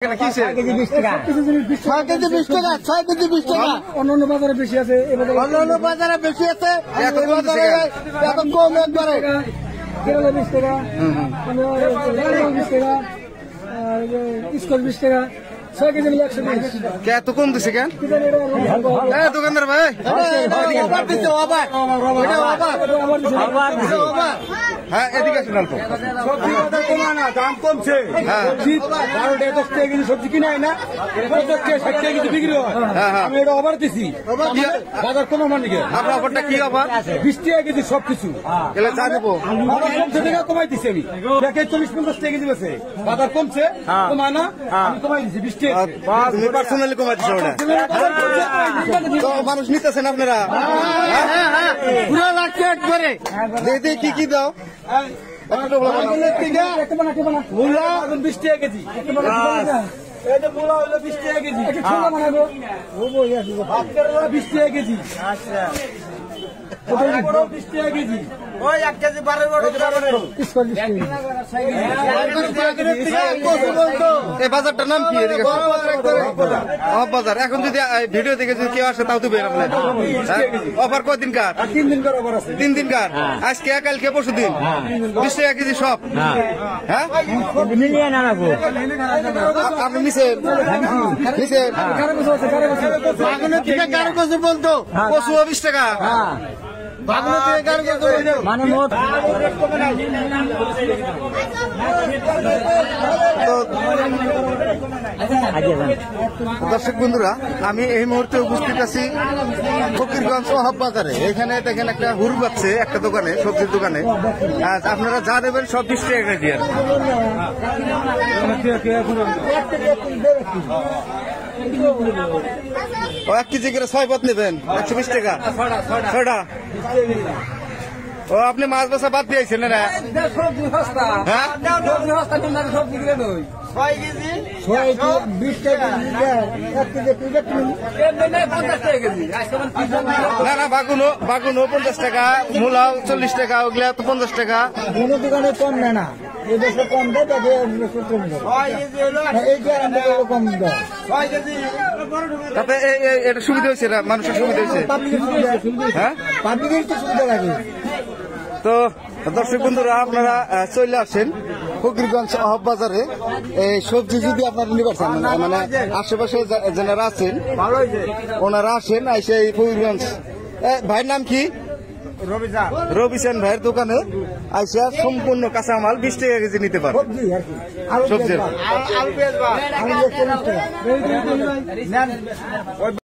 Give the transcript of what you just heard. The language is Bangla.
ছয় কেজি 20 টাকা, 6 কেজি 20 টাকা। অন্যান্য বাজারে বেশি আছে, অন্যান্য বাজারে বেশি আছে, এত কম একবারে। কেরালা 20 টাকা, 20 টাকা, স্কোর 20 টাকা। 6 কেজি মিলে 120। এত কম দিছে কেন দোকানদার ভাই? হ্যাঁ এদিকে আসুন অল্প। সবজি বাজার কমা না, দাম কমছে। সবজি 12 টাকা 10 টাকা কেজি সবজি কিনে হয় না, 50 টাকা 60 টাকা কেজি বিক্রি হয়। আমি এটা অফার দিছি, বাজার কমা মানে কি? আপনার অফারটা কি অফার? 20 টাকা কেজি সবকিছু এলে চা দেবো। বাজার কমছে টাকা কমাই দিছি আমি। দেখে 40-50 টাকা কেজি বেছে বাজার কমছে, কমায় না, আমি কমাই দিছি 20 টাকা। তুমি পার্সোনালি কমাই দিচ্ছ ওটা, তো মানুষ নিতেছেন আপনারা? পুরো লাগছে একবারে। দেখি কি কি দাও? মূলা 20 টাকা কেজি, এই যে মূলা হলো 20 টাকা কেজি, 20 টাকা কেজি। আচ্ছা 20 টাকা কেজি। ওই 1 কেজি 12 এই বাজারটার নাম কি? এদিকে বাজার। এখন যদি ভিডিও দেখে যদি কেউ আসে তাও তো বের আপনার অফার কদিন কার? 3 দিন করে অফার আছে। 3 দিন কার? আজকে কালকে পরশু দিন 20 টাকা কেজি সব। হ্যাঁ মিলিয়ে না রাখবো। আপনি নিছেন নিছেন বাগানের থেকে কারো কাছে বলতো কচু 20 টাকা। বাগানের থেকে কারো কাছে মানে মোট দর্শক বন্ধুরা, আমি এই মুহূর্তে উপস্থিত আছি ফকিরগঞ্জ ওহাব বাজারে। এখানে দেখেন একটা হুর পাচ্ছে একটা দোকানে, সবজির দোকানে। আপনারা যা দেবেন সব 20 টাকা করে দিয়ে। ও 1 কেজি করে 6 পথ নেবেন 120 টাকা 6টা। ও আপনি মাছ বেচা বাদ দিয়েছেন না? হ্যাঁ না না, বাগুনো 50 টাকা, মূলাও 40 টাকা, ওগুলা তো 50 টাকা। কোনো দোকানে কম নেয় না, এই দেশে কম দেয়, দেখে কম দেয়, এই যে কম দেয়। তাতে এটা সুবিধা হয়েছে না, মানুষের সুবিধা হয়েছে। হ্যাঁ পাবলিকের তো সুবিধা লাগে। তো দর্শক বন্ধুরা, আপনারা চলে আসেন ফকিরগঞ্জ ওহাব বাজারে। এই সবজি যদি আপনারা নিতে পারছেন, মানে আশেপাশে যারা আছেন ওনারা আসেন, আইসে এই ফকিরগঞ্জ। ভাইয়ের নাম কি? রবিচান ভাইয়ের দোকানে আইসা সম্পূর্ণ কাঁচামাল 20 টাকা কেজি নিতে পারেন। সবজি